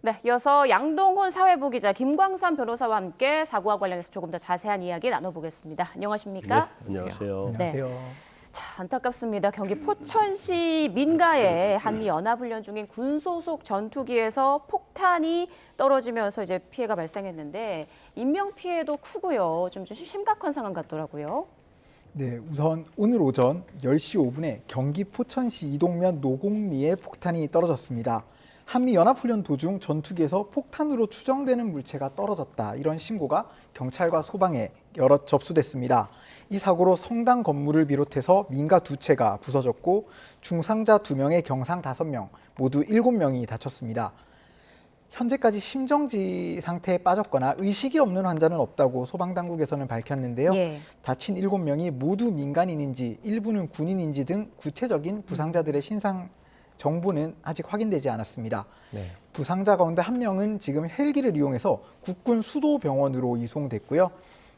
네, 이어서 양동훈 사회부 기자 김광삼 변호사와 함께 사고와 관련해서 조금 더 자세한 이야기 나눠보겠습니다. 안녕하십니까? 네, 안녕하세요. 안녕하세요. 자, 안타깝습니다. 경기 포천시 민가에 한미연합훈련 중인 군소속 전투기에서 폭탄이 떨어지면서 이제 피해가 발생했는데 인명피해도 크고요. 좀 심각한 상황 같더라고요. 네, 우선 오늘 오전 10시 5분에 경기 포천시 이동면 노곡리에 폭탄이 떨어졌습니다. 한미연합훈련 도중 전투기에서 폭탄으로 추정되는 물체가 떨어졌다. 이런 신고가 경찰과 소방에 여러 접수됐습니다. 이 사고로 성당 건물을 비롯해서 민가 2채가 부서졌고 중상자 2명에 경상 5명, 모두 7명이 다쳤습니다. 현재까지 심정지 상태에 빠졌거나 의식이 없는 환자는 없다고 소방당국에서는 밝혔는데요. 예. 다친 7명이 모두 민간인인지 일부는 군인인지 등 구체적인 부상자들의 신상 정보는 아직 확인되지 않았습니다. 네. 부상자 가운데 1명은 지금 헬기를 이용해서 국군 수도병원으로 이송됐고요.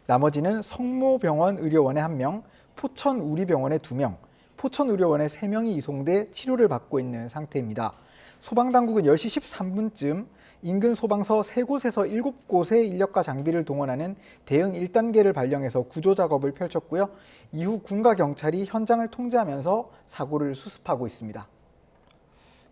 나머지는 성모병원 의료원에 1명, 포천우리병원에 2명, 포천의료원에 3명이 이송돼 치료를 받고 있는 상태입니다. 소방당국은 10시 13분쯤 인근 소방서 3곳에서 7곳의 인력과 장비를 동원하는 대응 1단계를 발령해서 구조 작업을 펼쳤고요. 이후 군과 경찰이 현장을 통제하면서 사고를 수습하고 있습니다.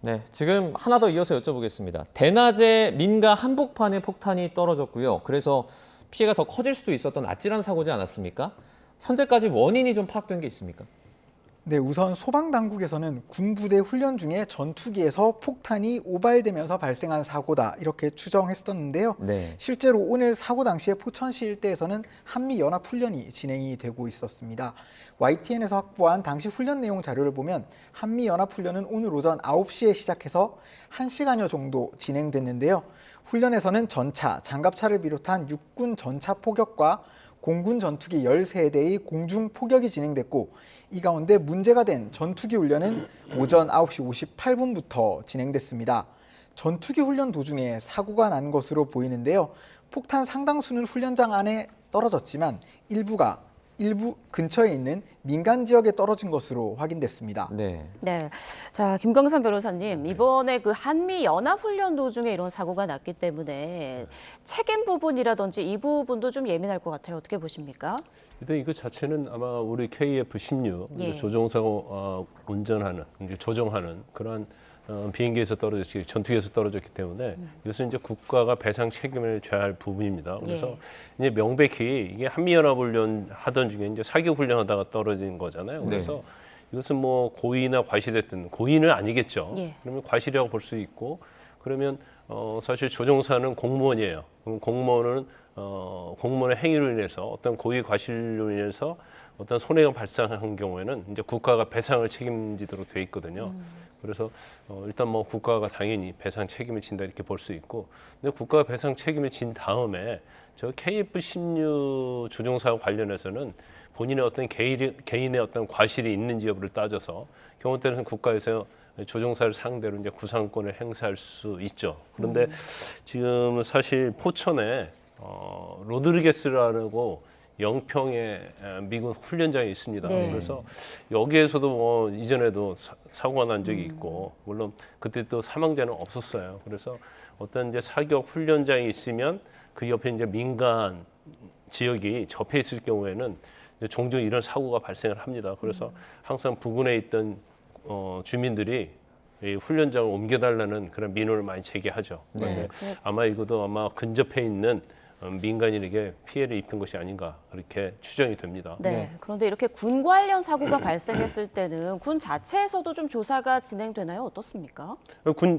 네, 지금 하나 더 이어서 여쭤보겠습니다. 대낮에 민가 한복판에 폭탄이 떨어졌고요. 그래서 피해가 더 커질 수도 있었던 아찔한 사고지 않았습니까? 현재까지 원인이 좀 파악된 게 있습니까? 네, 우선 소방당국에서는 군부대 훈련 중에 전투기에서 폭탄이 오발되면서 발생한 사고다 이렇게 추정했었는데요. 네. 실제로 오늘 사고 당시에 포천시 일대에서는 한미연합훈련이 진행이 되고 있었습니다. YTN에서 확보한 당시 훈련 내용 자료를 보면 한미연합훈련은 오늘 오전 9시에 시작해서 1시간여 정도 진행됐는데요. 훈련에서는 전차, 장갑차를 비롯한 육군 전차 포격과 공군 전투기 13대의 공중 포격이 진행됐고 이 가운데 문제가 된 전투기 훈련은 오전 9시 58분부터 진행됐습니다. 전투기 훈련 도중에 사고가 난 것으로 보이는데요. 폭탄 상당수는 훈련장 안에 떨어졌지만 일부 근처에 있는 민간 지역에 떨어진 것으로 확인됐습니다. 네. 네, 자 김광삼 변호사님 이번에 그 한미 연합 훈련 도중에 이런 사고가 났기 때문에 책임 부분이라든지 이 부분도 좀 예민할 것 같아요. 어떻게 보십니까? 일단 이거 자체는 아마 우리 KF-16 예. 조종사고 운전하는 이제 조정하는 그런 비행기에서 떨어졌기 전투기에서 떨어졌기 때문에 이것은 이제 국가가 배상 책임을 져야 할 부분입니다. 그래서 예. 이제 명백히 이게 한미연합훈련 하던 중에 이제 사격 훈련하다가 떨어진 거잖아요. 그래서 네. 이것은 뭐 고의나 과실했든 고의는 아니겠죠. 예. 그러면 과실이라고 볼 수 있고 그러면 사실 조종사는 공무원이에요. 그럼 공무원은 공무원의 행위로 인해서 어떤 고의 과실로 인해서 어떤 손해가 발생한 경우에는 이제 국가가 배상을 책임지도록 돼 있거든요. 그래서 일단 뭐 국가가 당연히 배상 책임을 진다 이렇게 볼 수 있고, 근데 국가가 배상 책임을 진 다음에 저 KF-16 조종사와 관련해서는 본인의 어떤 개인의 어떤 과실이 있는지 여부를 따져서 경우 때는 국가에서 조종사를 상대로 이제 구상권을 행사할 수 있죠. 그런데 지금 사실 포천에 로드리게스라고 영평에 미군 훈련장이 있습니다. 네. 그래서 여기에서도 뭐 이전에도 사고가 난 적이 있고 물론 그때 또 사망자는 없었어요. 그래서 어떤 이제 사격 훈련장이 있으면 그 옆에 이제 민간 지역이 접해 있을 경우에는 이제 종종 이런 사고가 발생을 합니다. 그래서 항상 부근에 있던 주민들이 이 훈련장을 옮겨달라는 그런 민원을 많이 제기하죠. 그런데 아마 이것도 아마 근접해 있는 민간인에게 피해를 입힌 것이 아닌가 그렇게 추정이 됩니다. 네. 그런데 이렇게 군 관련 사고가 발생했을 때는 군 자체에서도 좀 조사가 진행되나요? 어떻습니까?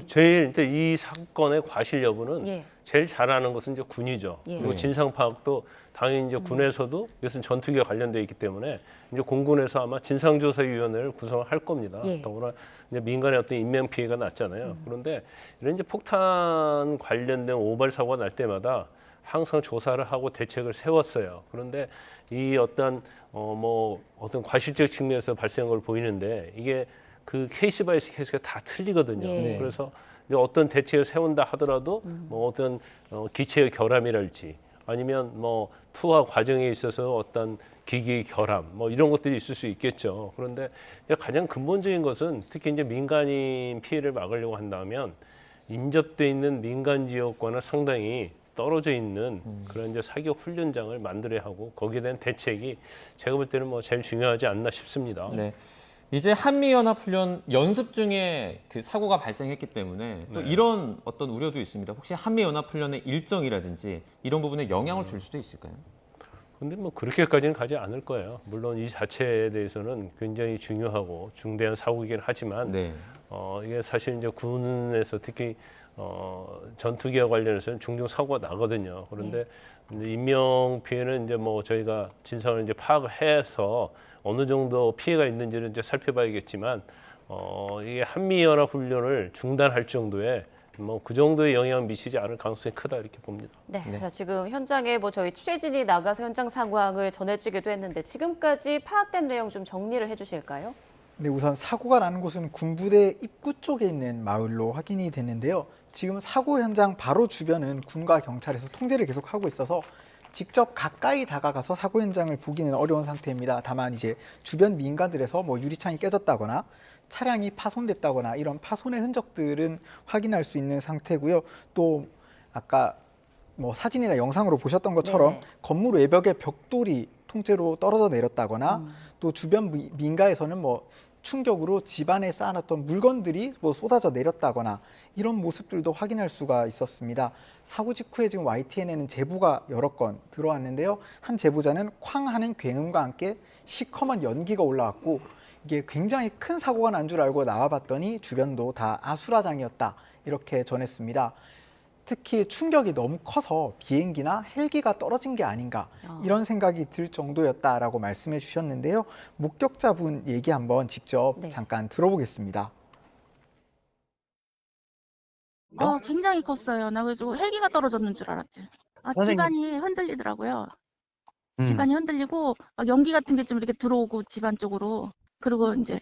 제일 이제 이 사건의 과실 여부는 예. 제일 잘 아는 것은 이제 군이죠. 예. 그리고 진상 파악도 당연히 이제 군에서도 이것은 전투기와 관련되어 있기 때문에 이제 공군에서 아마 진상조사위원회를 구성을 할 겁니다. 예. 더구나 이제 민간의 어떤 인명 피해가 났잖아요. 그런데 이런 이제 폭탄 관련된 오발 사고가 날 때마다 항상 조사를 하고 대책을 세웠어요. 그런데 이 어떤 어떤 과실적 측면에서 발생한 걸 보이는데 이게 그 케이스 바이 케이스가 다 틀리거든요. 예. 그래서 이제 어떤 대책을 세운다 하더라도 뭐 어떤 기체의 결함이랄지 아니면 뭐 투하 과정에 있어서 어떤 기기의 결함 뭐 이런 것들이 있을 수 있겠죠. 그런데 이제 가장 근본적인 것은 특히 이제 민간인 피해를 막으려고 한다면 인접돼 있는 민간 지역과는 상당히 떨어져 있는 그런 이제 사격 훈련장을 만들어야 하고 거기에 대한 대책이 제가 볼 때는 뭐 제일 중요하지 않나 싶습니다. 네. 이제 한미연합훈련 연습 중에 그 사고가 발생했기 때문에 또 네. 이런 어떤 우려도 있습니다. 혹시 한미연합훈련의 일정이라든지 이런 부분에 영향을 줄 수도 있을까요? 근데 뭐 그렇게까지는 가지 않을 거예요. 물론 이 자체에 대해서는 굉장히 중요하고 중대한 사고이긴 하지만 네. 이게 사실 이제 군에서 특히 전투기와 관련해서는 종종 사고가 나거든요. 그런데 이제 인명 피해는 이제 뭐 저희가 진상을 이제 파악해서 어느 정도 피해가 있는지를 이제 살펴봐야겠지만 이게 한미연합 훈련을 중단할 정도의 뭐 그 정도의 영향을 미치지 않을 가능성이 크다 이렇게 봅니다. 네, 자, 지금 현장에 뭐 저희 취재진이 나가서 현장 상황을 전해주기도 했는데 지금까지 파악된 내용 좀 정리를 해주실까요? 네, 우선 사고가 나는 곳은 군부대 입구 쪽에 있는 마을로 확인이 됐는데요. 지금 사고 현장 바로 주변은 군과 경찰에서 통제를 계속하고 있어서 직접 가까이 다가가서 사고 현장을 보기는 어려운 상태입니다. 다만 이제 주변 민가들에서 뭐 유리창이 깨졌다거나 차량이 파손됐다거나 이런 파손의 흔적들은 확인할 수 있는 상태고요. 또 아까 뭐 사진이나 영상으로 보셨던 것처럼 네네. 건물 외벽에 벽돌이 통째로 떨어져 내렸다거나 또 주변 민가에서는 뭐 충격으로 집안에 쌓아놨던 물건들이 뭐 쏟아져 내렸다거나 이런 모습들도 확인할 수가 있었습니다. 사고 직후에 지금 YTN에는 제보가 여러 건 들어왔는데요. 한 제보자는 쾅 하는 굉음과 함께 시커먼 연기가 올라왔고 이게 굉장히 큰 사고가 난 줄 알고 나와봤더니 주변도 다 아수라장이었다 이렇게 전했습니다. 특히 충격이 너무 커서 비행기나 헬기가 떨어진 게 아닌가 이런 생각이 들 정도였다라고 말씀해 주셨는데요. 목격자분 얘기 한번 직접 네. 잠깐 들어보겠습니다. 굉장히 컸어요. 나 그래서 헬기가 떨어졌는 줄 알았지. 집안이 흔들리더라고요. 집안이 흔들리고 막 연기 같은 게 좀 이렇게 들어오고 집안 쪽으로. 그리고 이제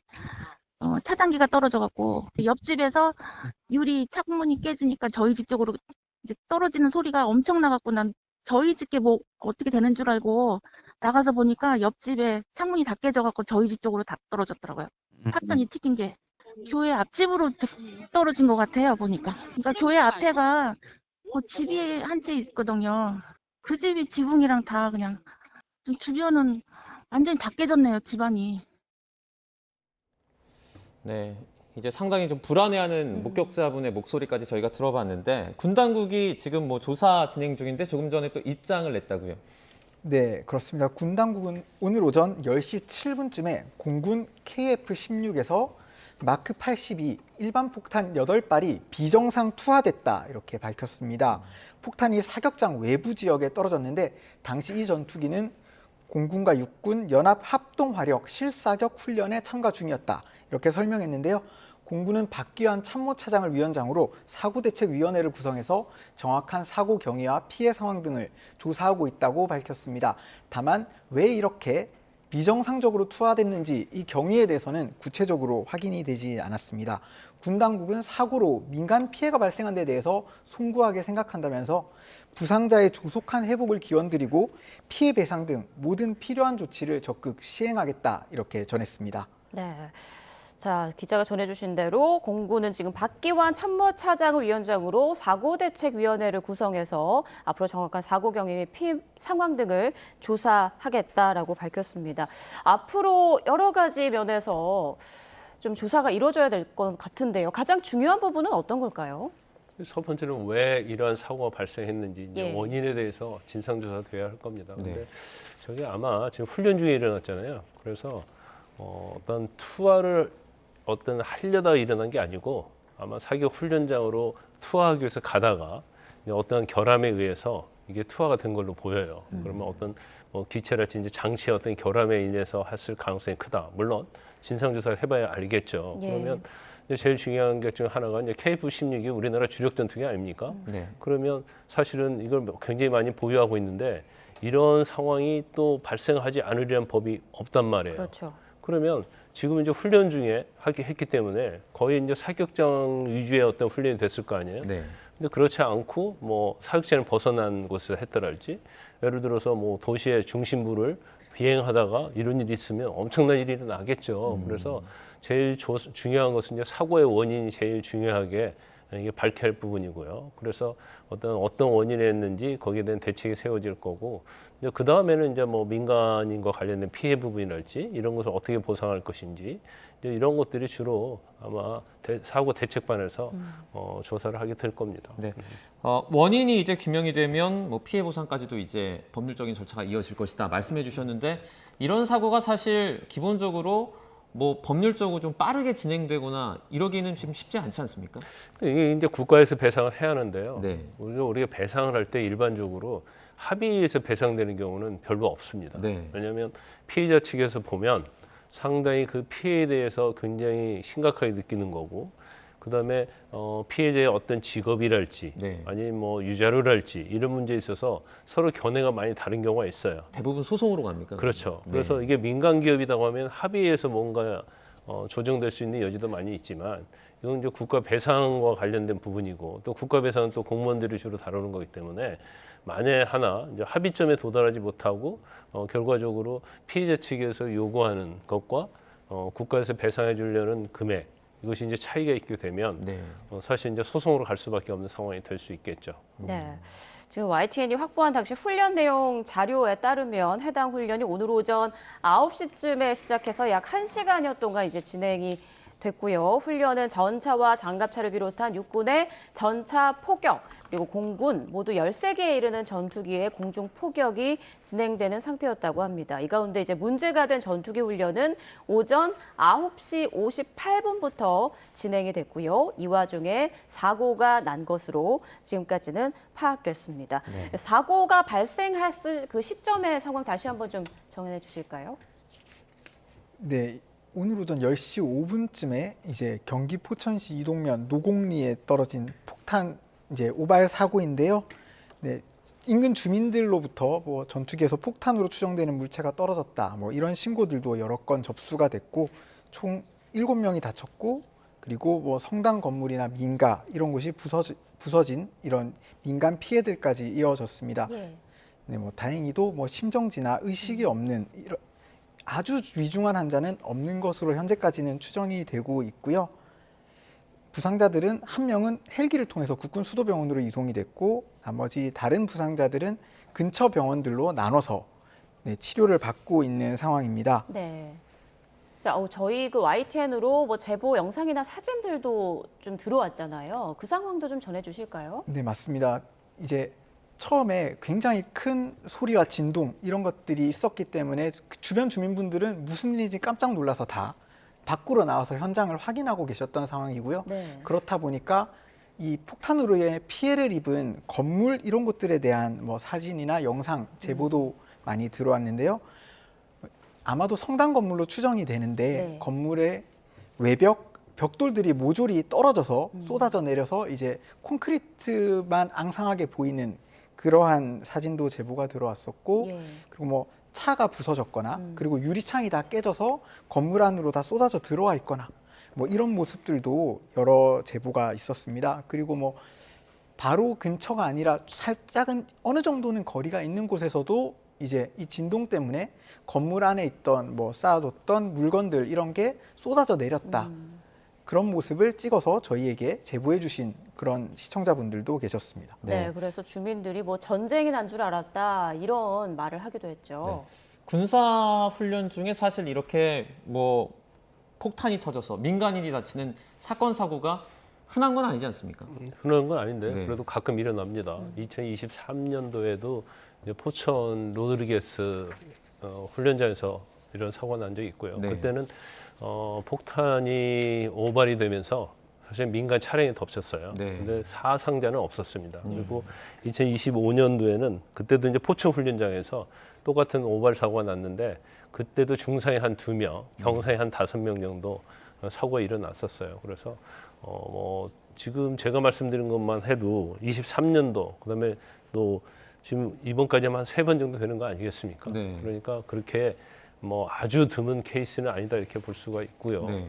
차단기가 떨어져갖고 옆집에서 유리 창문이 깨지니까 저희 집 쪽으로 이제 떨어지는 소리가 엄청 나갖고 난 저희 집게 뭐 어떻게 되는 줄 알고 나가서 보니까 옆집에 창문이 다 깨져갖고 저희 집 쪽으로 다 떨어졌더라고요. 파편이 튀긴 게 교회 앞집으로 떨어진 것 같아요 보니까. 그러니까 교회 앞에가 집이 한 채 있거든요. 그 집이 지붕이랑 다 그냥 좀 주변은 완전히 다 깨졌네요 집안이. 네, 이제 상당히 좀 불안해하는 목격자분의 목소리까지 저희가 들어봤는데 군 당국이 지금 뭐 조사 진행 중인데 조금 전에 또 입장을 냈다고요. 네, 그렇습니다. 군 당국은 오늘 오전 10시 7분쯤에 공군 KF-16에서 마크 82 일반 폭탄 8발이 비정상 투하됐다 이렇게 밝혔습니다. 폭탄이 사격장 외부 지역에 떨어졌는데 당시 이 전투기는 공군과 육군 연합 합동 화력 실사격 훈련에 참가 중이었다 이렇게 설명했는데요. 공군은 박기환 참모차장을 위원장으로 사고대책위원회를 구성해서 정확한 사고 경위와 피해 상황 등을 조사하고 있다고 밝혔습니다. 다만 왜 이렇게 비정상적으로 투하됐는지 이 경위에 대해서는 구체적으로 확인이 되지 않았습니다. 군 당국은 사고로 민간 피해가 발생한 데 대해서 송구하게 생각한다면서 부상자의 조속한 회복을 기원드리고 피해 배상 등 모든 필요한 조치를 적극 시행하겠다 이렇게 전했습니다. 네. 자, 기자가 전해주신 대로 공군은 지금 박기환 참모차장을 위원장으로 사고대책위원회를 구성해서 앞으로 정확한 사고 경위 및 피해 상황 등을 조사하겠다라고 밝혔습니다. 앞으로 여러 가지 면에서 좀 조사가 이루어져야 될 것 같은데요. 가장 중요한 부분은 어떤 걸까요? 첫 번째는 왜 이러한 사고가 발생했는지 이제 예. 원인에 대해서 진상조사돼야 할 겁니다. 근데 네. 저게 아마 지금 훈련 중에 일어났잖아요. 그래서 어떤 투하를 하려다 일어난 게 아니고 아마 사격 훈련장으로 투하하기 위해서 가다가 어떤 결함에 의해서 이게 투하가 된 걸로 보여요. 그러면 어떤 뭐 기체랄지 이제 장치의 어떤 결함에 인해서 했을 가능성이 크다. 물론 진상조사를 해봐야 알겠죠. 예. 그러면 이제 제일 중요한 게 중 하나가 이제 KF-16이 우리나라 주력 전투기 아닙니까? 네. 그러면 사실은 이걸 굉장히 많이 보유하고 있는데 이런 상황이 또 발생하지 않으리란 법이 없단 말이에요. 그렇죠. 그러면 지금 이제 훈련 중에 했기 때문에 거의 이제 사격장 위주의 어떤 훈련이 됐을 거 아니에요. 네. 근데 그렇지 않고 뭐 사격장을 벗어난 곳에서 했더랄지 예를 들어서 뭐 도시의 중심부를 비행하다가 이런 일이 있으면 엄청난 일이 나겠죠. 그래서 제일 중요한 것은 이제 사고의 원인이 제일 중요하게 이게 밝혀야 할 부분이고요. 그래서 어떤 원인이었는지 거기에 대한 대책이 세워질 거고, 이제 그 다음에는 이제 뭐 민간인과 관련된 피해 부분이랄지 이런 것을 어떻게 보상할 것인지 이제 이런 것들이 주로 아마 사고 대책반에서 조사를 하게 될 겁니다. 네. 원인이 이제 규명이 되면 뭐 피해 보상까지도 이제 법률적인 절차가 이어질 것이다 말씀해 주셨는데, 이런 사고가 사실 기본적으로 뭐 법률적으로 좀 빠르게 진행되거나 이러기는 지금 쉽지 않지 않습니까? 이게 이제 국가에서 배상을 해야 하는데요. 네. 우리가 배상을 할 때 일반적으로 합의에서 배상되는 경우는 별로 없습니다. 네. 왜냐하면 피해자 측에서 보면 상당히 그 피해에 대해서 굉장히 심각하게 느끼는 거고, 그다음에 피해자의 어떤 직업이랄지 네. 아니면 뭐 유자료랄지 이런 문제에 있어서 서로 견해가 많이 다른 경우가 있어요. 대부분 소송으로 갑니까? 그렇죠. 네. 그래서 이게 민간 기업이라고 하면 합의해서 뭔가 조정될 수 있는 여지도 많이 있지만, 이건 이제 국가 배상과 관련된 부분이고, 또 국가 배상은 또 공무원들이 주로 다루는 거기 때문에 만에 하나 이제 합의점에 도달하지 못하고 결과적으로 피해자 측에서 요구하는 것과 국가에서 배상해 주려는 금액, 이것이 이제 차이가 있게 되면 네. 사실 이제 소송으로 갈 수밖에 없는 상황이 될 수 있겠죠. 네. 지금 YTN이 확보한 당시 훈련 내용 자료에 따르면 해당 훈련이 오늘 오전 9시쯤에 시작해서 약 1시간여 동안 이제 진행이 됐고요. 훈련은 전차와 장갑차를 비롯한 육군의 전차 포격, 그리고 공군 모두 13개에 이르는 전투기의 공중 포격이 진행되는 상태였다고 합니다. 이 가운데 이제 문제가 된 전투기 훈련은 오전 9시 58분부터 진행이 됐고요. 이 와중에 사고가 난 것으로 지금까지는 파악됐습니다. 네. 사고가 발생했을 그 시점의 상황 다시 한번 좀 정해 주실까요? 네, 오늘 오전 10시 5분쯤에 이제 경기 포천시 이동면 노곡리에 떨어진 폭탄 이제 오발 사고인데요. 네, 인근 주민들로부터 뭐 전투기에서 폭탄으로 추정되는 물체가 떨어졌다, 뭐 이런 신고들도 여러 건 접수가 됐고, 총 7명이 다쳤고, 그리고 뭐 성당 건물이나 민가 이런 곳이 부서진 이런 민간 피해들까지 이어졌습니다. 예. 네, 뭐 다행히도 뭐 심정지나 의식이 없는 아주 위중한 환자는 없는 것으로 현재까지는 추정이 되고 있고요. 부상자들은 한 명은 헬기를 통해서 국군 수도병원으로 이송이 됐고, 나머지 다른 부상자들은 근처 병원들로 나눠서 치료를 받고 있는 상황입니다. 네. 자, 저희 그 YTN으로 뭐 제보 영상이나 사진들도 좀 들어왔잖아요. 그 상황도 좀 전해주실까요? 네, 맞습니다. 이제 처음에 굉장히 큰 소리와 진동 이런 것들이 있었기 때문에 주변 주민분들은 무슨 일인지 깜짝 놀라서 다 밖으로 나와서 현장을 확인하고 계셨던 상황이고요. 네. 그렇다 보니까 이 폭탄으로 인해 피해를 입은 건물 이런 것들에 대한 뭐 사진이나 영상 제보도 많이 들어왔는데요. 아마도 성당 건물로 추정이 되는데 네. 건물의 외벽 벽돌들이 모조리 떨어져서 쏟아져 내려서 이제 콘크리트만 앙상하게 보이는 그러한 사진도 제보가 들어왔었고, 예. 그리고 뭐 차가 부서졌거나 그리고 유리창이 다 깨져서 건물 안으로 다 쏟아져 들어와 있거나 뭐 이런 모습들도 여러 제보가 있었습니다. 그리고 뭐 바로 근처가 아니라 살짝은 어느 정도는 거리가 있는 곳에서도 이제 이 진동 때문에 건물 안에 있던 뭐 쌓아뒀던 물건들 이런 게 쏟아져 내렸다. 그런 모습을 찍어서 저희에게 제보해 주신 그런 시청자분들도 계셨습니다. 네. 그래서 주민들이 뭐 전쟁이 난 줄 알았다 이런 말을 하기도 했죠. 네. 군사 훈련 중에 사실 이렇게 뭐 폭탄이 터져서 민간인이 다치는 사건 사고가 흔한 건 아니지 않습니까? 흔한 건 아닌데 네. 그래도 가끔 일어납니다. 2023년도에도 포천 로드리게스 훈련장에서 이런 사고가 난 적이 있고요. 네. 그때는 폭탄이 오발이 되면서 사실 민간 차량이 덮쳤어요. 네. 근데 사상자는 없었습니다. 그리고 2025년도에는 그때도 이제 포천 훈련장에서 똑같은 오발 사고가 났는데 그때도 중상이 한 2명, 경상이 한 5명 정도 사고가 일어났었어요. 그래서 뭐 지금 제가 말씀드린 것만 해도 23년도 그다음에 또 지금 이번까지만 한 3번 정도 되는 거 아니겠습니까? 네. 그러니까 그렇게 뭐 아주 드문 케이스는 아니다 이렇게 볼 수가 있고요. 네.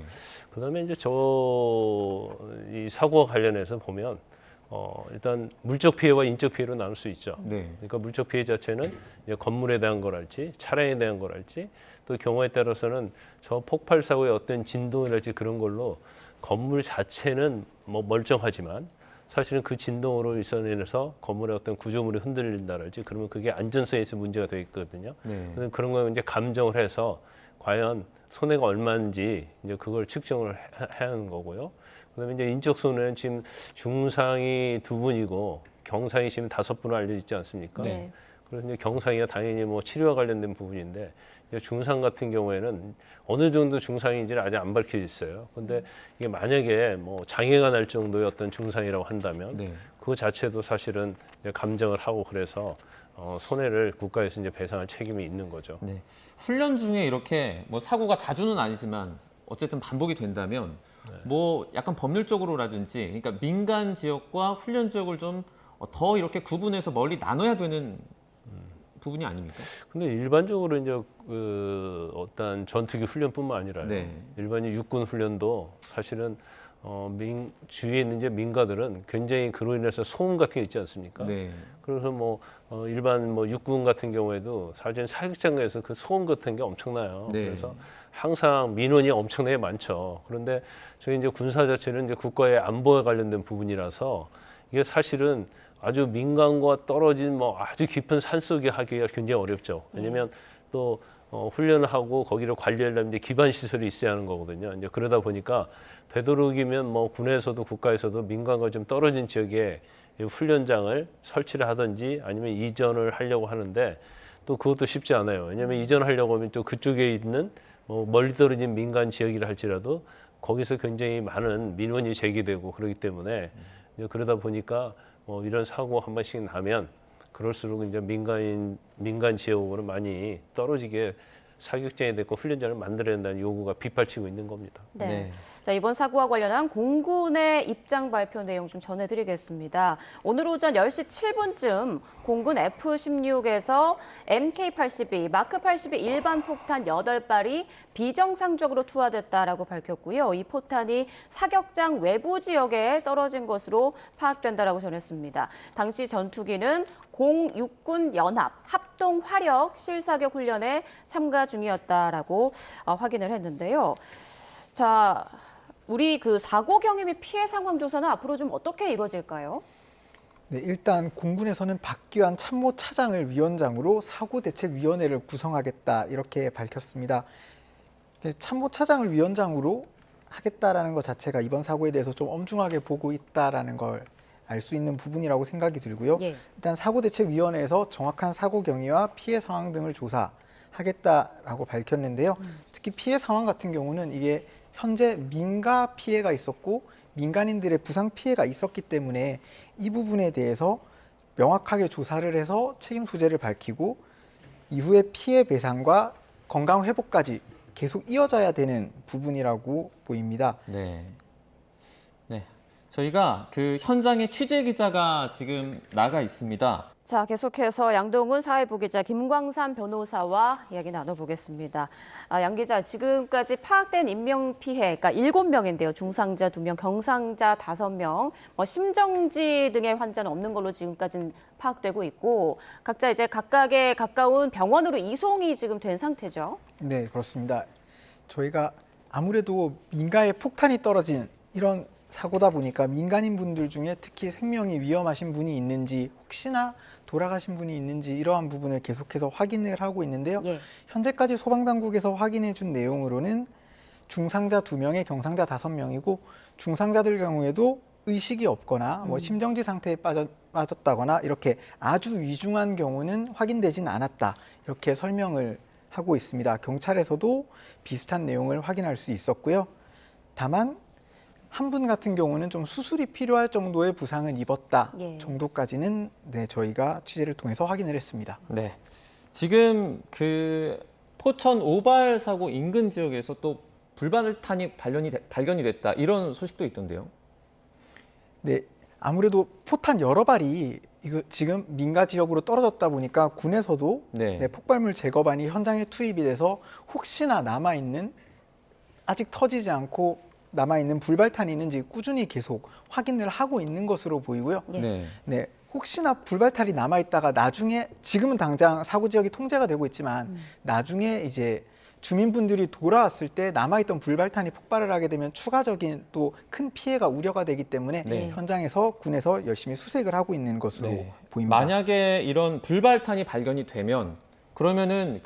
그다음에 이제 이 사고와 관련해서 보면 일단 물적 피해와 인적 피해로 나눌 수 있죠. 네. 그러니까 물적 피해 자체는 이제 건물에 대한 거랄지 차량에 대한 거랄지 또 경우에 따라서는 저 폭발 사고의 어떤 진동이랄지 그런 걸로 건물 자체는 뭐 멀쩡하지만 사실은 그 진동으로 인해서 건물의 어떤 구조물이 흔들린다든지 그러면 그게 안전성에서 문제가 되어 있거든요. 네. 그래서 그런 걸 이제 감정을 해서 과연 손해가 얼마인지 이제 그걸 측정을 해야 하는 거고요. 그다음에 이제 인적 손해는 지금 중상이 2분이고 경상이 지금 5분으로 알려져 있지 않습니까? 네. 그래서 이제 경상이가 당연히 뭐 치료와 관련된 부분인데 이제 중상 같은 경우에는 어느 정도 중상인지는 아직 안 밝혀져 있어요. 근데 이게 만약에 뭐 장애가 날 정도의 어떤 중상이라고 한다면 네. 그 자체도 사실은 이제 감정을 하고 그래서 손해를 국가에서 이제 배상할 책임이 있는 거죠. 네. 훈련 중에 이렇게 뭐 사고가 자주는 아니지만 어쨌든 반복이 된다면 뭐 약간 법률적으로라든지 그러니까 민간 지역과 훈련 지역을 좀 더 이렇게 구분해서 멀리 나눠야 되는 부분이 아닙니까? 근데 일반적으로 이제 그 어떤 전투기 훈련뿐만 아니라 네. 일반인 육군 훈련도 사실은 주위에 있는 이제 민가들은 굉장히 그로 인해서 소음 같은 게 있지 않습니까? 네. 그래서 뭐 일반 뭐 육군 같은 경우에도 사실 사격장에서 그 소음 같은 게 엄청나요. 네. 그래서 항상 민원이 엄청나게 많죠. 그런데 저희 이제 군사 자체는 이제 국가의 안보에 관련된 부분이라서 이게 사실은 아주 민간과 떨어진 뭐 아주 깊은 산속에 하기가 굉장히 어렵죠. 왜냐하면 또 훈련을 하고 거기를 관리하려면 이제 기반 시설이 있어야 하는 거거든요. 이제 그러다 보니까 되도록이면 뭐 군에서도 국가에서도 민간과 좀 떨어진 지역에 이 훈련장을 설치를 하든지 아니면 이전을 하려고 하는데 또 그것도 쉽지 않아요. 왜냐하면 이전하려고 하면 또 그쪽에 있는 뭐 멀리 떨어진 민간 지역이라 할지라도 거기서 굉장히 많은 민원이 제기되고 그렇기 때문에 이제 그러다 보니까 이런 사고 한 번씩 나면 그럴수록 이제 민간 지역으로 많이 떨어지게 사격장이 됐고 훈련장을 만들어야 된다는 요구가 빗발치고 있는 겁니다. 네. 네. 자, 이번 사고와 관련한 공군의 입장 발표 내용 좀 전해드리겠습니다. 오늘 오전 10시 7분쯤 공군 F-16에서 MK-82, 마크-82 일반 폭탄 8발이 비정상적으로 투하됐다라고 밝혔고요. 이 포탄이 사격장 외부 지역에 떨어진 것으로 파악된다라고 전했습니다. 당시 전투기는 공육군 연합 합동 화력 실사격 훈련에 참가 중이었다라고 확인을 했는데요. 자, 우리 그 사고 경위 및 피해 상황 조사는 앞으로 좀 어떻게 이루어질까요? 네, 일단 공군에서는 박기환 참모차장을 위원장으로 사고대책위원회를 구성하겠다 이렇게 밝혔습니다. 참모차장을 위원장으로 하겠다라는 것 자체가 이번 사고에 대해서 좀 엄중하게 보고 있다라는 걸 알 수 있는 부분이라고 생각이 들고요. 예. 일단 사고대책위원회에서 정확한 사고 경위와 피해 상황 등을 조사하겠다라고 밝혔는데요. 특히 피해 상황 같은 경우는 이게 현재 민가 피해가 있었고 민간인들의 부상 피해가 있었기 때문에 이 부분에 대해서 명확하게 조사를 해서 책임 소재를 밝히고 이후에 피해 배상과 건강 회복까지 계속 이어져야 되는 부분이라고 보입니다. 네. 네. 저희가 그 현장에 취재 기자가 지금 나가 있습니다. 자, 계속해서 양동훈 사회부기자 김광삼 변호사와 이야기 나눠보겠습니다. 양 기자, 지금까지 파악된 인명피해, 그러니까 7명인데요. 중상자 2명, 경상자 5명, 심정지 등의 환자는 없는 걸로 지금까지는 파악되고 있고 각자 이제 각각의 가까운 병원으로 이송이 지금 된 상태죠. 네, 그렇습니다. 저희가 아무래도 민가에 폭탄이 떨어진 이런 사고다 보니까 민간인 분들 중에 특히 생명이 위험하신 분이 있는지 혹시나 돌아가신 분이 있는지 이러한 부분을 계속해서 확인을 하고 있는데요. 예. 현재까지 소방당국에서 확인해 준 내용으로는 중상자 2명에 경상자 5명이고 중상자들 경우에도 의식이 없거나 뭐 심정지 상태에 빠졌다거나 이렇게 아주 위중한 경우는 확인되진 않았다. 이렇게 설명을 하고 있습니다. 경찰에서도 비슷한 내용을 확인할 수 있었고요. 다만 한 분 같은 경우는 좀 수술이 필요할 정도의 부상을 입었다 예. 정도까지는 네, 저희가 취재를 통해서 확인을 했습니다. 네. 지금 그 포천 오발 사고 인근 지역에서 또 불발탄이 발견이 됐다 이런 소식도 있던데요. 네, 아무래도 포탄 여러 발이 이거 지금 민가 지역으로 떨어졌다 보니까 군에서도 네. 네, 폭발물 제거반이 현장에 투입이 돼서 혹시나 남아있는 아직 터지지 않고 남아있는 불발탄이 있는지 꾸준히 계속 확인을 하고 있는 것으로 보이고요. 예. 네. 네, 혹시나 불발탄이 남아있다가 나중에 지금은 당장 사고 지역이 통제가 되고 있지만 나중에 이제 주민분들이 돌아왔을 때 남아있던 불발탄이 폭발을 하게 되면 추가적인 또 큰 피해가 우려가 되기 때문에 네. 현장에서 군에서 열심히 수색을 하고 있는 것으로 네. 보입니다. 만약에 이런 불발탄이 발견이 되면 그러면은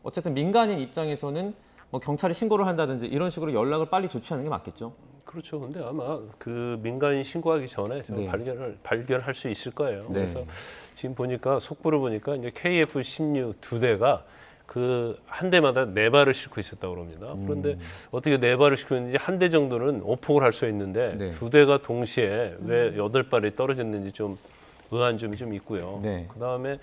어쨌든 민간인 입장에서는 뭐 경찰에 신고를 한다든지 이런 식으로 연락을 빨리 조치하는 게 맞겠죠? 그렇죠. 근데 아마 그 민간인 신고하기 전에 좀 네. 발견할 수 있을 거예요. 네. 그래서 지금 보니까 속보를 보니까 이제 KF-16 두 대가 그 한 대마다 4발을 싣고 있었다고 합니다. 그런데 어떻게 4발을 싣고 있는지 한 대 정도는 오폭을 할 수 있는데 네. 두 대가 동시에 왜 8발이 떨어졌는지 좀 의아한 점이 좀 있고요. 네. 그다음에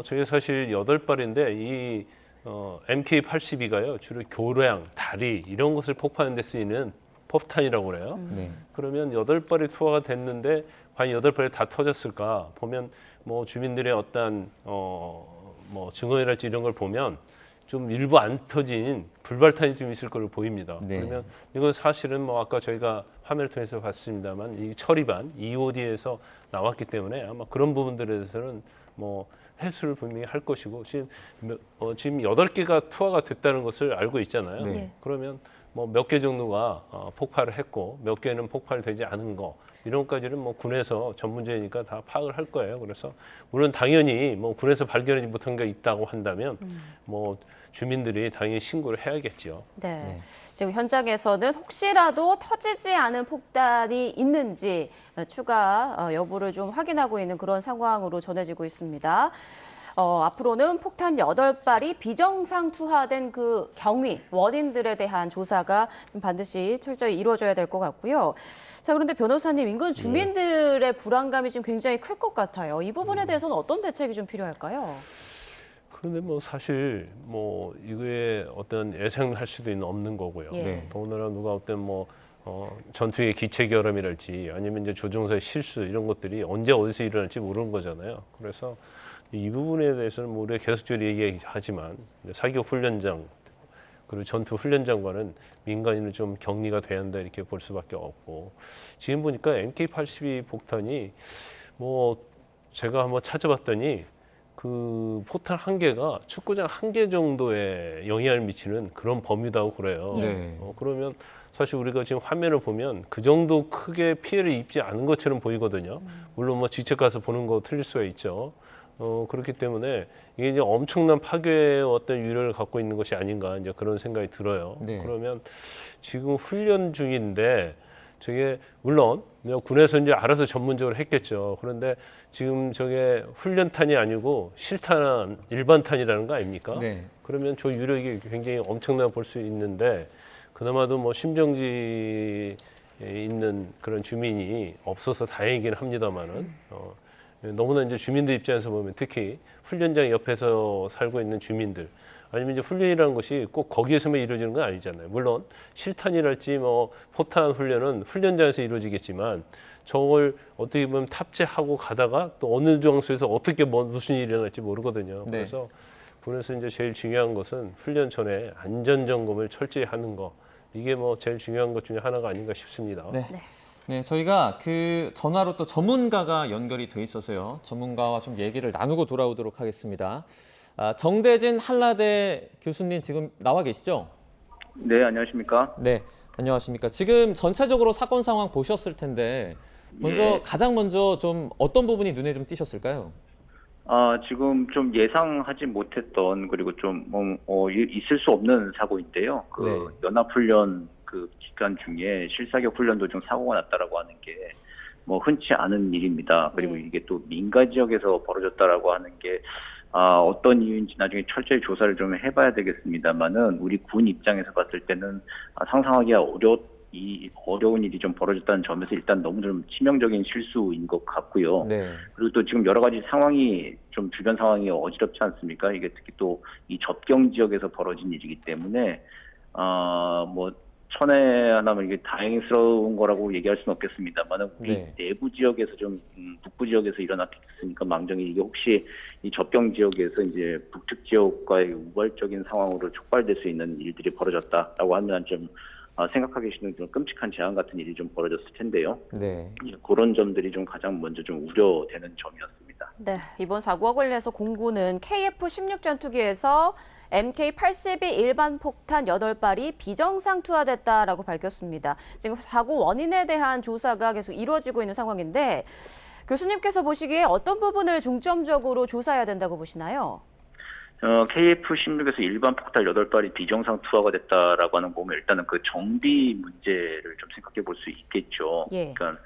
저게 사실 8발인데 이 MK82가요. 주로 교량, 다리 이런 것을 폭파하는 데 쓰이는 폭탄이라고 그래요. 네. 그러면 8발이 투하가 됐는데 과연 8발이 다 터졌을까? 보면 뭐 주민들의 어떤 뭐 증언이랄지 이런 걸 보면 좀 일부 안 터진 불발탄이 좀 있을 걸로 보입니다. 네. 그러면 이건 사실은 뭐 아까 저희가 화면을 통해서 봤습니다만 이 처리반 EOD에서 나왔기 때문에 아마 그런 부분들에 대해서는 뭐 회수를 분명히 할 것이고 지금 8개가 투하가 됐다는 것을 알고 있잖아요. 네. 그러면 뭐 몇 개 정도가 폭발을 했고 몇 개는 폭발되지 않은 거 이런 것까지는 뭐 군에서 전문적이니까 다 파악을 할 거예요. 그래서 물론 당연히 뭐 군에서 발견하지 못한 게 있다고 한다면 뭐 주민들이 당연히 신고를 해야겠죠. 네. 네. 지금 현장에서는 혹시라도 터지지 않은 폭탄이 있는지 추가 여부를 좀 확인하고 있는 그런 상황으로 전해지고 있습니다. 앞으로는 폭탄 8발이 비정상 투하된 그 경위, 원인들에 대한 조사가 반드시 철저히 이루어져야 될 것 같고요. 자, 그런데 변호사님, 인근 주민들의 불안감이 지금 굉장히 클 것 같아요. 이 부분에 대해서는 어떤 대책이 좀 필요할까요? 그런데 뭐 사실 뭐 이거에 어떤 예상할 수도 없는 거고요. 예. 네. 더군다나 누가 어떤 뭐 전투의 기체 결함이랄지 아니면 이제 조종사의 실수 이런 것들이 언제 어디서 일어날지 모르는 거잖아요. 그래서 이 부분에 대해서는 뭐 우리가 계속적으로 얘기하지만 사격 훈련장 그리고 전투 훈련장과는 민간인은 좀 격리가 돼야 한다 이렇게 볼 수밖에 없고 지금 보니까 MK82 폭탄이 뭐 제가 한번 찾아봤더니 그 포탄 한 개가 축구장 한 개 정도의 영향을 미치는 그런 범위다고 그래요. 네. 그러면 사실 우리가 지금 화면을 보면 그 정도 크게 피해를 입지 않은 것처럼 보이거든요. 물론 뭐 직접 가서 보는 거 틀릴 수가 있죠. 그렇기 때문에 이게 이제 엄청난 파괴의 어떤 유래를 갖고 있는 것이 아닌가 이제 그런 생각이 들어요. 네. 그러면 지금 훈련 중인데 저게 물론 군에서 이제 알아서 전문적으로 했겠죠. 그런데 지금 저게 훈련탄이 아니고 실탄 일반탄이라는 거 아닙니까? 네. 그러면 저 유력이 굉장히 엄청나게 볼 수 있는데 그나마도 뭐 심정지에 있는 그런 주민이 없어서 다행이긴 합니다만은 너무나 이제 주민들 입장에서 보면 특히 훈련장 옆에서 살고 있는 주민들 아니면 이제 훈련이라는 것이 꼭 거기에서만 이루어지는 건 아니잖아요. 물론 실탄이랄지 뭐 포탄 훈련은 훈련장에서 이루어지겠지만 저걸 어떻게 보면 탑재하고 가다가 또 어느 장소에서 어떻게 무슨 일이 일어날지 모르거든요. 네. 그래서 군에서 이제 제일 중요한 것은 훈련 전에 안전 점검을 철저히 하는 거 이게 뭐 제일 중요한 것 중에 하나가 아닌가 싶습니다. 네. 네, 저희가 그 전화로 또 전문가가 연결이 돼 있어서요. 전문가와 좀 얘기를 나누고 돌아오도록 하겠습니다. 정대진 한라대 교수님 지금 나와 계시죠? 네, 안녕하십니까? 네, 안녕하십니까. 지금 전체적으로 사건 상황 보셨을 텐데 예. 가장 먼저 좀 어떤 부분이 눈에 좀 띄셨을까요? 지금 좀 예상하지 못했던 그리고 좀 있을 수 없는 사고인데요. 그 네. 연합훈련 그 기간 중에 실사격 훈련 도중 사고가 났다라고 하는 게 뭐 흔치 않은 일입니다. 그리고 네. 이게 또 민가 지역에서 벌어졌다라고 하는 게 어떤 이유인지 나중에 철저히 조사를 좀 해봐야 되겠습니다만은 우리 군 입장에서 봤을 때는 상상하기가 어려운 일이 좀 벌어졌다는 점에서 일단 너무 좀 치명적인 실수인 것 같고요. 네. 그리고 또 지금 여러 가지 상황이 좀 주변 상황이 어지럽지 않습니까? 이게 특히 또 이 접경 지역에서 벌어진 일이기 때문에 뭐 천에 하나면 이게 다행스러운 거라고 얘기할 수는 없겠습니다만 우리 네. 내부 지역에서 좀 북부 지역에서 일어났으니까 망정이 이게 혹시 이 접경 지역에서 이제 북측 지역과의 우발적인 상황으로 촉발될 수 있는 일들이 벌어졌다라고 하면 좀 생각하기 싫은 좀 끔찍한 재앙 같은 일이 좀 벌어졌을 텐데요. 네. 그런 점들이 좀 가장 먼저 좀 우려되는 점이었습니다. 네, 이번 사고와 관련해서 공군은 KF-16 전투기에서 MK-82 일반 폭탄 8발이 비정상 투하됐다라고 밝혔습니다. 지금 사고 원인에 대한 조사가 계속 이루어지고 있는 상황인데 교수님께서 보시기에 어떤 부분을 중점적으로 조사해야 된다고 보시나요? KF-16에서 일반 폭탄 8발이 비정상 투하가 됐다라고 하는 거 보면 일단은 그 정비 문제를 좀 생각해 볼 수 있겠죠. 예. 그러니까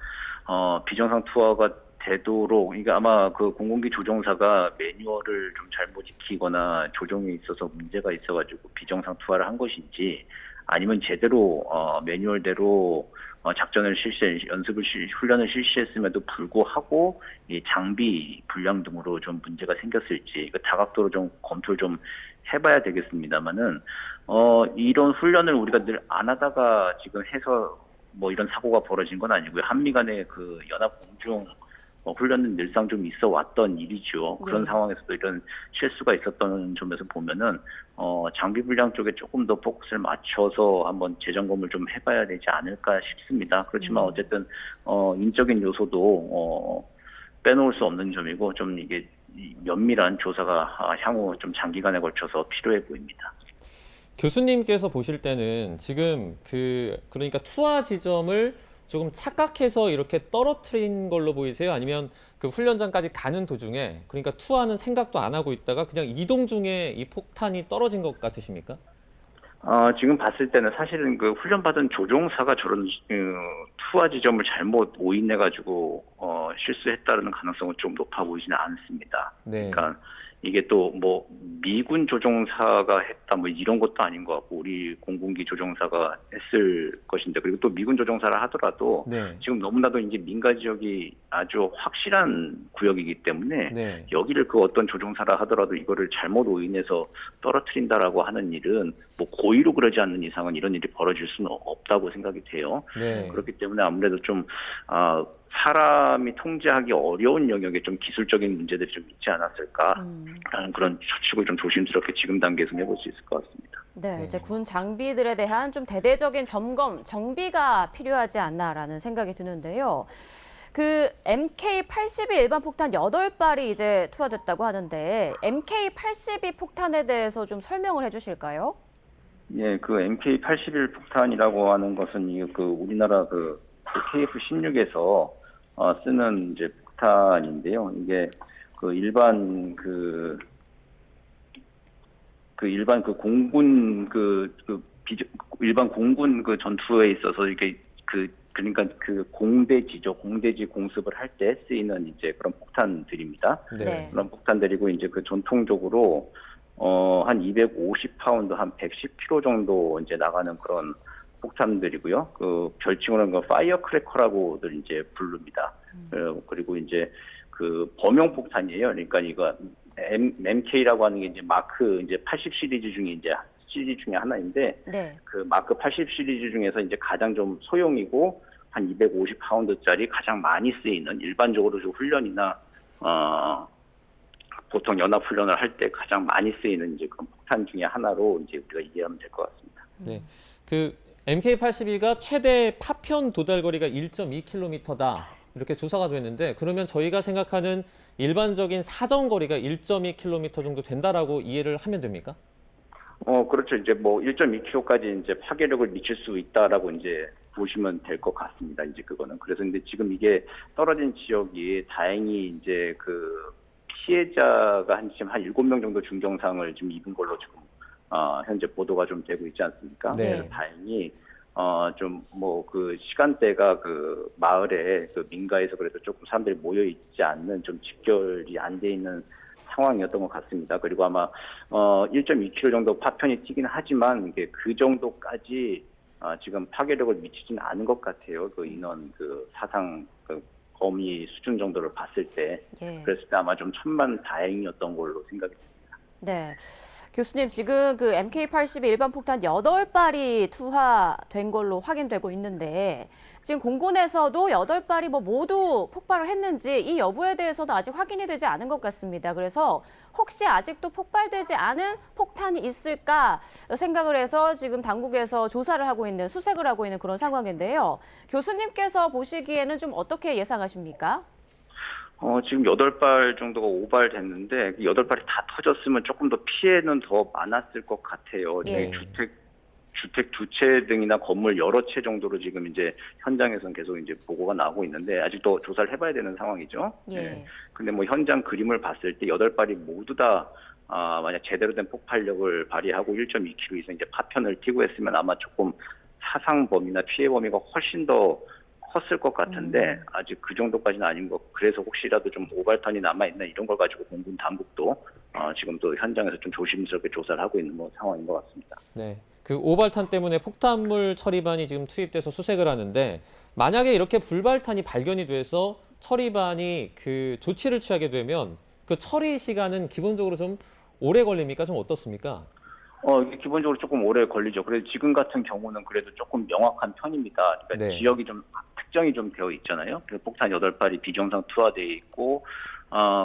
비정상 투하가 되도록 이게 아마 그 공공기 조종사가 매뉴얼을 좀 잘못 익히거나 조종에 있어서 문제가 있어가지고 비정상 투하를 한 것인지 아니면 제대로 매뉴얼대로 작전을 훈련을 실시했음에도 불구하고 이 장비 불량 등으로 좀 문제가 생겼을지 그 다각도로 좀 검토를 좀 해봐야 되겠습니다만은 이런 훈련을 우리가 늘 안 하다가 지금 해서 뭐 이런 사고가 벌어진 건 아니고요. 한미 간의 그 연합 공중 훈련은 늘상 좀 있어 왔던 일이죠. 그런 네. 상황에서도 이런 실수가 있었던 점에서 보면은 장비 불량 쪽에 조금 더 포커스를 맞춰서 한번 재점검을 좀 해봐야 되지 않을까 싶습니다. 그렇지만 어쨌든 인적인 요소도 빼놓을 수 없는 점이고 좀 이게 면밀한 조사가 향후 좀 장기간에 걸쳐서 필요해 보입니다. 교수님께서 보실 때는 지금 그러니까 투하 지점을 조금 착각해서 이렇게 떨어뜨린 걸로 보이세요? 아니면 그 훈련장까지 가는 도중에 그러니까 투하는 생각도 안 하고 있다가 그냥 이동 중에 이 폭탄이 떨어진 것 같으십니까? 지금 봤을 때는 사실은 그 훈련받은 조종사가 저런 투하 지점을 잘못 오인해가지고 실수했다는 가능성은 좀 높아 보이지는 않습니다. 네. 그러니까 이게 또 뭐 미군 조종사가 했다 뭐 이런 것도 아닌 것 같고 우리 공군기 조종사가 했을 것인데 그리고 또 미군 조종사라 하더라도 네. 지금 너무나도 이제 민가 지역이 아주 확실한 구역이기 때문에 네. 여기를 그 어떤 조종사라 하더라도 이거를 잘못 오인해서 떨어뜨린다라고 하는 일은 뭐 고의로 그러지 않는 이상은 이런 일이 벌어질 수는 없다고 생각이 돼요. 네. 그렇기 때문에 아무래도 좀 사람이 통제하기 어려운 영역에 좀 기술적인 문제들이 좀 있지 않았을까라는 그런 추측을 좀 조심스럽게 지금 단계에서 해볼 수 있을 것 같습니다. 네, 이제 군 장비들에 대한 좀 대대적인 점검, 정비가 필요하지 않나라는 생각이 드는데요. 그 MK-82 일반 폭탄 8발이 이제 투하됐다고 하는데 MK-82 폭탄에 대해서 좀 설명을 해주실까요? 예, 그 MK-81 폭탄이라고 하는 것은 우리나라 그 KF-16에서 쓰는 이제 폭탄인데요. 이게 일반 공군 일반 공군 전투에 있어서 이게 그러니까 공대지 공습을 할 때 쓰이는 이제 그런 폭탄들입니다. 네. 그런 폭탄들이고 이제 전통적으로 한 250파운드 한 110kg 정도 이제 나가는 그런 폭탄들이고요. 별칭으로는 파이어 크래커라고들 이제 부릅니다. 그리고 이제 범용 폭탄이에요. 그러니까 이거 MK라고 하는 게 이제 마크 이제 80 시리즈 중에 하나인데 네. 그 마크 80 시리즈 중에서 이제 가장 좀 소형이고 한 250파운드짜리 가장 많이 쓰이는 일반적으로 훈련이나 보통 연합 훈련을 할 때 가장 많이 쓰이는 이제 그런 폭탄 중에 하나로 이제 우리가 이해하면 될 것 같습니다. 네. MK-82가 최대 파편 도달 거리가 1.2km다. 이렇게 조사가 됐는데 그러면 저희가 생각하는 일반적인 사정 거리가 1.2km 정도 된다라고 이해를 하면 됩니까? 그렇죠. 이제 뭐 1.2km까지 이제 파괴력을 미칠 수 있다라고 이제 보시면 될 것 같습니다. 이제 그거는. 그래서 근데 지금 이게 떨어진 지역이 다행히 이제 피해자가 지금 한 7명 정도 중경상을 지금 입은 걸로 지금 현재 보도가 좀 되고 있지 않습니까? 네. 그래서 다행히 시간대가 마을에 민가에서 그래도 조금 사람들이 모여 있지 않는 좀 직결이 안 돼 있는 상황이었던 것 같습니다. 그리고 아마 1.2km 정도 파편이 튀긴 하지만 이게 그 정도까지 지금 파괴력을 미치지는 않은 것 같아요. 인원 사상 범위 수준 정도를 봤을 때. 예. 그랬을 때 아마 좀 천만다행이었던 걸로 생각이 듭니다. 네. 교수님, 지금 MK-82 일반 폭탄 8발이 투하된 걸로 확인되고 있는데 지금 공군에서도 8발이 모두 폭발을 했는지 이 여부에 대해서는 아직 확인이 되지 않은 것 같습니다. 그래서 혹시 아직도 폭발되지 않은 폭탄이 있을까 생각을 해서 지금 당국에서 조사를 하고 있는, 수색을 하고 있는 그런 상황인데요. 교수님께서 보시기에는 좀 어떻게 예상하십니까? 지금 8발 정도가 오발됐는데 8발이 다 터졌으면 조금 더 피해는 더 많았을 것 같아요. 네. 주택 두 채 등이나 건물 여러 채 정도로 지금 이제 현장에서는 계속 이제 보고가 나오고 있는데 아직도 조사를 해봐야 되는 상황이죠. 예. 네. 근데 뭐 현장 그림을 봤을 때 8발이 모두 다 만약 제대로 된 폭발력을 발휘하고 1.2km 이상 이제 파편을 튀고 했으면 아마 조금 사상 범위나 피해 범위가 훨씬 더 컸을 것 같은데 아직 그 정도까지는 아닌 것. 그래서 혹시라도 좀 오발탄이 남아 있나 이런 걸 가지고 공군 당국도 지금도 현장에서 좀 조심스럽게 조사를 하고 있는 상황인 것 같습니다. 네. 그 오발탄 때문에 폭탄물 처리반이 지금 투입돼서 수색을 하는데 만약에 이렇게 불발탄이 발견이 돼서 처리반이 그 조치를 취하게 되면 그 처리 시간은 기본적으로 좀 오래 걸립니까? 좀 어떻습니까? 이게 기본적으로 조금 오래 걸리죠. 그래서 지금 같은 경우는 그래도 조금 명확한 편입니다. 그러니까 네. 지역이 좀 특정이 좀 되어 있잖아요. 그래서 폭탄 8발이 비정상 투하되어 있고,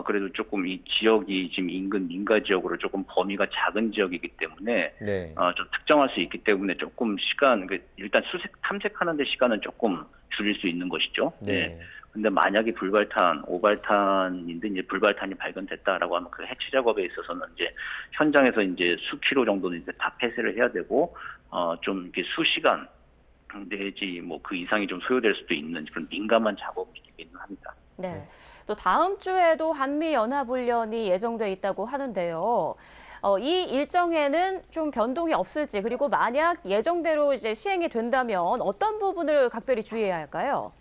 그래도 조금 이 지역이 지금 인근 민가 지역으로 조금 범위가 작은 지역이기 때문에, 네. 좀 특정할 수 있기 때문에 조금 시간, 일단 탐색하는데 시간은 조금 줄일 수 있는 것이죠. 네. 근데 만약에 불발탄, 오발탄인데 이제 불발탄이 발견됐다라고 하면 그 해치 작업에 있어서는 이제 현장에서 이제 수킬로 정도는 이제 다 폐쇄를 해야 되고, 좀 이렇게 수시간 내지 뭐 그 이상이 좀 소요될 수도 있는 그런 민감한 작업이기는 합니다. 네. 또 다음 주에도 한미 연합훈련이 예정돼 있다고 하는데요. 이 일정에는 좀 변동이 없을지 그리고 만약 예정대로 이제 시행이 된다면 어떤 부분을 각별히 주의해야 할까요?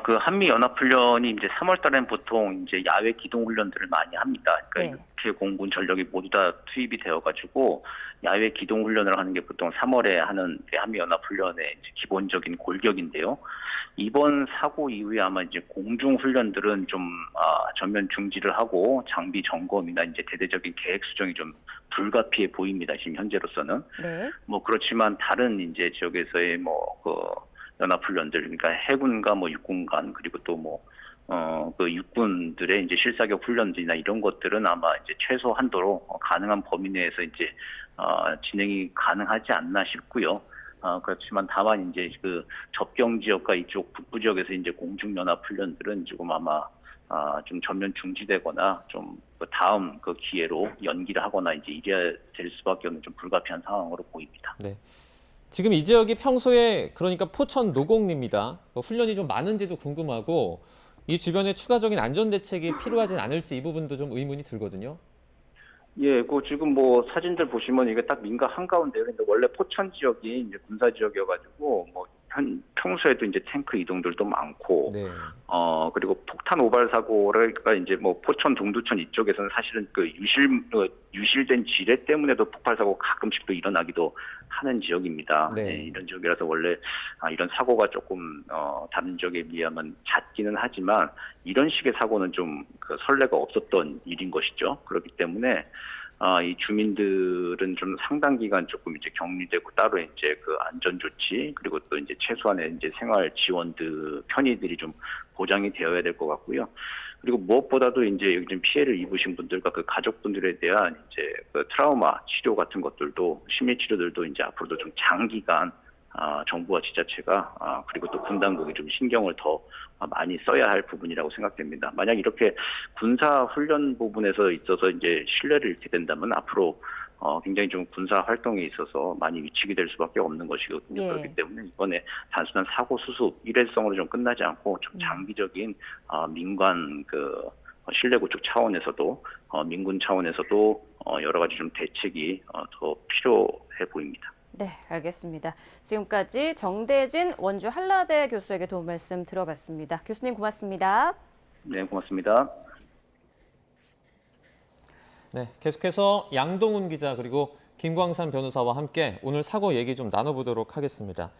그 한미 연합훈련이 이제 3월 달엔 보통 이제 야외 기동 훈련들을 많이 합니다. 그러니까 네. 육해 공군 전력이 모두 다 투입이 되어가지고 야외 기동 훈련을 하는 게 보통 3월에 하는 한미 연합훈련의 이제 기본적인 골격인데요. 이번 사고 이후에 아마 이제 공중 훈련들은 좀 전면 중지를 하고 장비 점검이나 이제 대대적인 계획 수정이 좀 불가피해 보입니다. 지금 현재로서는. 네. 뭐 그렇지만 다른 이제 지역에서의 연합훈련들, 그러니까 해군과 육군 간, 그리고 또 그 육군들의 이제 실사격 훈련들이나 이런 것들은 아마 이제 최소 한도로 가능한 범위 내에서 이제 진행이 가능하지 않나 싶고요. 그렇지만 다만 이제 그 접경 지역과 이쪽 북부 지역에서 이제 공중연합훈련들은 지금 아마 좀 전면 중지되거나 좀 다음 그 기회로 연기를 하거나 이제 이래야 될 수밖에 없는 좀 불가피한 상황으로 보입니다. 네. 지금 이 지역이 평소에 그러니까 포천 노곡리입니다. 훈련이 좀 많은지도 궁금하고 이 주변에 추가적인 안전 대책이 필요하진 않을지 이 부분도 좀 의문이 들거든요. 예, 지금 사진들 보시면 이게 딱 민가 한가운데요. 근데 원래 포천 지역이 이제 군사 지역이어가지고 평소에도 이제 탱크 이동들도 많고, 네. 그리고 폭탄 오발 사고가 이제 포천 동두천 이쪽에서는 사실은 그 유실된 지뢰 때문에도 폭발 사고 가끔씩 또 일어나기도 하는 지역입니다. 네. 네, 이런 지역이라서 원래 이런 사고가 조금 다른 지역에 비하면 잦기는 하지만 이런 식의 사고는 좀 그 선례가 없었던 일인 것이죠. 그렇기 때문에 이 주민들은 좀 상당 기간 조금 이제 격리되고 따로 이제 그 안전 조치 그리고 또 이제 최소한의 이제 생활 지원들 편의들이 좀 보장이 되어야 될 것 같고요. 그리고 무엇보다도 이제 여기 좀 피해를 입으신 분들과 그 가족분들에 대한 이제 그 트라우마 치료 같은 것들도 심리 치료들도 이제 앞으로도 좀 장기간 정부와 지자체가 그리고 또 군 당국이 좀 신경을 더 많이 써야 할 부분이라고 생각됩니다. 만약 이렇게 군사 훈련 부분에서 있어서 이제 신뢰를 잃게 된다면 앞으로 굉장히 좀 군사 활동에 있어서 많이 위축이 될 수밖에 없는 것이거든요. 예. 그렇기 때문에 이번에 단순한 사고 수습 일회성으로 좀 끝나지 않고 좀 장기적인 민관 신뢰 구축 차원에서도 민군 차원에서도 여러 가지 좀 대책이 더 필요해 보입니다. 네, 알겠습니다. 지금까지 정대진 원주 한라대 교수에게 도움 말씀 들어봤습니다. 교수님 고맙습니다. 네, 고맙습니다. 네, 계속해서 양동훈 기자 그리고 김광산 변호사와 함께 오늘 사고 얘기 좀 나눠보도록 하겠습니다.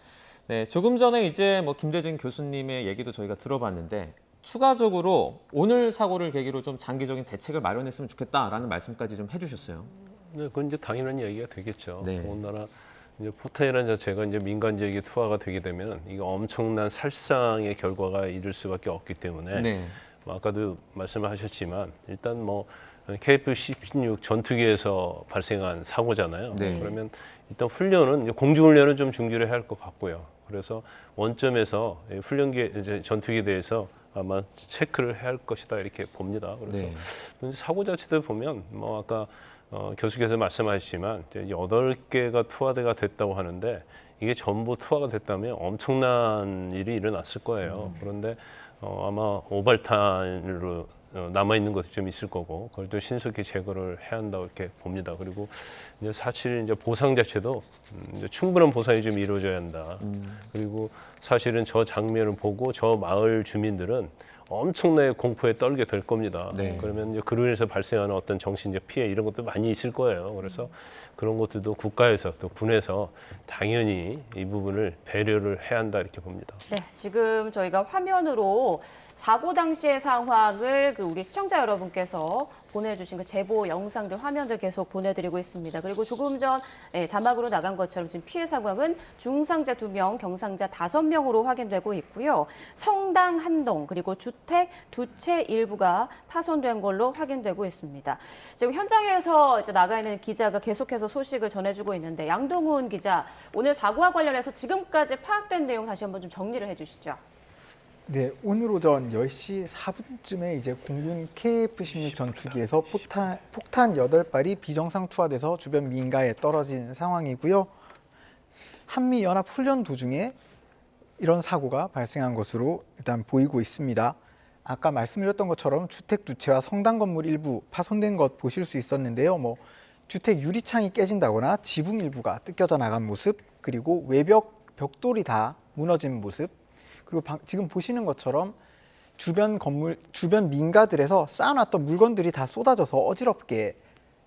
네, 조금 전에 이제 김대진 교수님의 얘기도 저희가 들어봤는데 추가적으로 오늘 사고를 계기로 좀 장기적인 대책을 마련했으면 좋겠다라는 말씀까지 좀 해주셨어요. 네, 그건 이제 당연한 얘기가 되겠죠. 네. 더군다나 이제 포탄이라는 자체가 이제 민간 지역에 투하가 되게 되면 이게 엄청난 살상의 결과가 이를 수밖에 없기 때문에 네. 아까도 말씀하셨지만 일단 뭐 KF-16 전투기에서 발생한 사고잖아요. 네. 그러면 일단 훈련은 공중훈련은 좀 준비를 해야 할 것 같고요. 그래서 원점에서 훈련기 이제 전투기에 대해서 아마 체크를 해야 할 것이다 이렇게 봅니다. 그래서 네. 사고 자체도 보면 뭐 아까 교수께서 말씀하셨지만 이제 8개가 투하가 됐다고 하는데 이게 전부 투하가 됐다면 엄청난 일이 일어났을 거예요. 그런데 아마 오발탄으로 남아 있는 것이 좀 있을 거고 그걸 좀 신속히 제거를 해야 한다고 이렇게 봅니다. 그리고 이제 사실 이제 보상 자체도 이제 충분한 보상이 좀 이루어져야 한다. 그리고 사실은 저 장면을 보고 저 마을 주민들은 엄청나게 공포에 떨게 될 겁니다. 네. 그러면 이제 그로 인해서 발생하는 어떤 정신적 피해 이런 것도 많이 있을 거예요. 그래서 그런 것들도 국가에서 또 군에서 당연히 이 부분을 배려를 해야 한다 이렇게 봅니다. 네, 지금 저희가 화면으로 사고 당시의 상황을 우리 시청자 여러분께서 보내주신 그 제보 영상들, 화면들 계속 보내드리고 있습니다. 그리고 조금 전 자막으로 나간 것처럼 지금 피해 상황은 중상자 2명, 경상자 5명으로 확인되고 있고요. 성당 1동, 그리고 주택 2채 일부가 파손된 걸로 확인되고 있습니다. 지금 현장에서 이제 나가 있는 기자가 계속해서 소식을 전해주고 있는데 양동훈 기자, 오늘 사고와 관련해서 지금까지 파악된 내용 다시 한번 좀 정리를 해주시죠. 네, 오늘 오전 10시 4분쯤에 이제 공군 KF-16 전투기에서 폭탄 8발이 비정상 투하돼서 주변 민가에 떨어진 상황이고요. 한미연합훈련 도중에 이런 사고가 발생한 것으로 일단 보이고 있습니다. 아까 말씀드렸던 것처럼 주택 2채와 성당 건물 일부 파손된 것 보실 수 있었는데요. 뭐 주택 유리창이 깨진다거나 지붕 일부가 뜯겨져 나간 모습, 그리고 외벽 벽돌이 다 무너진 모습, 그리고 지금 보시는 것처럼 주변 민가들에서 쌓아놨던 물건들이 다 쏟아져서 어지럽게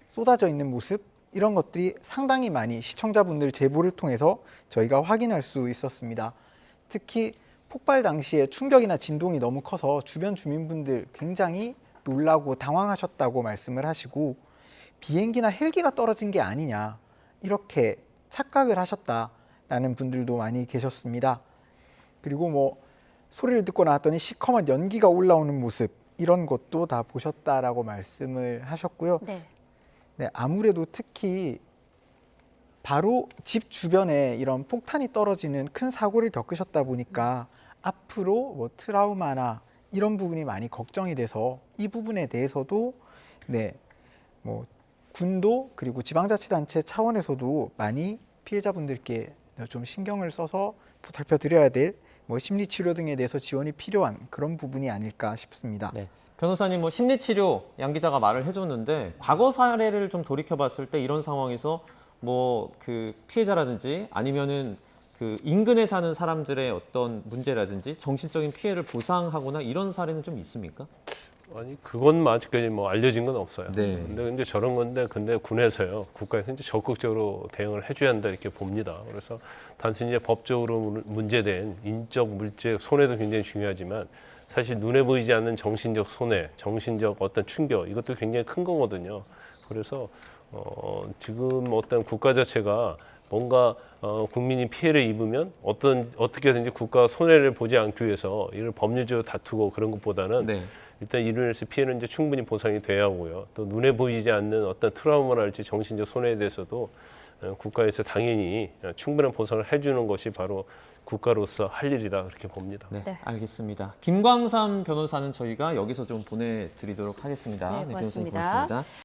쏟아져 있는 모습, 이런 것들이 상당히 많이 시청자분들 제보를 통해서 저희가 확인할 수 있었습니다. 특히 폭발 당시에 충격이나 진동이 너무 커서 주변 주민분들 굉장히 놀라고 당황하셨다고 말씀을 하시고 비행기나 헬기가 떨어진 게 아니냐 이렇게 착각을 하셨다라는 분들도 많이 계셨습니다. 그리고 뭐 소리를 듣고 나왔더니 시커먼 연기가 올라오는 모습, 이런 것도 다 보셨다라고 말씀을 하셨고요. 네, 아무래도 특히 바로 집 주변에 이런 폭탄이 떨어지는 큰 사고를 겪으셨다 보니까 앞으로 뭐 트라우마나 이런 부분이 많이 걱정이 돼서 이 부분에 대해서도 네, 뭐 군도 그리고 지방자치단체 차원에서도 많이 피해자분들께 좀 신경을 써서 살펴드려야 될 뭐 심리치료 등에 대해서 지원이 필요한 그런 부분이 아닐까 싶습니다. 네. 변호사님, 뭐 심리치료 양 기자가 말을 해줬는데 과거 사례를 좀 돌이켜봤을 때 이런 상황에서 뭐 그 피해자라든지 아니면은 그 인근에 사는 사람들의 어떤 문제라든지 정신적인 피해를 보상하거나 이런 사례는 좀 있습니까? 아니 그건 아직까지 뭐 알려진 건 없어요. 네. 근데 저런 건데 근데 군에서요 국가에서 이제 적극적으로 대응을 해줘야 한다 이렇게 봅니다. 그래서 단순히 이제 법적으로 문제된 인적 물적 손해도 굉장히 중요하지만 사실 눈에 보이지 않는 정신적 손해, 정신적 어떤 충격 이것도 굉장히 큰 거거든요. 그래서 지금 어떤 국가 자체가 뭔가 국민이 피해를 입으면 어떻게든지 국가 손해를 보지 않기 위해서 이를 법률적으로 다투고 그런 것보다는 네. 일단 이로 인해서 피해는 이제 충분히 보상이 돼야 하고요. 또 눈에 보이지 않는 어떤 트라우마랄지 정신적 손해에 대해서도 국가에서 당연히 충분한 보상을 해주는 것이 바로 국가로서 할 일이다 그렇게 봅니다. 네, 알겠습니다. 김광삼 변호사는 저희가 여기서 좀 보내드리도록 하겠습니다. 네, 고맙습니다. 변호사님 고맙습니다.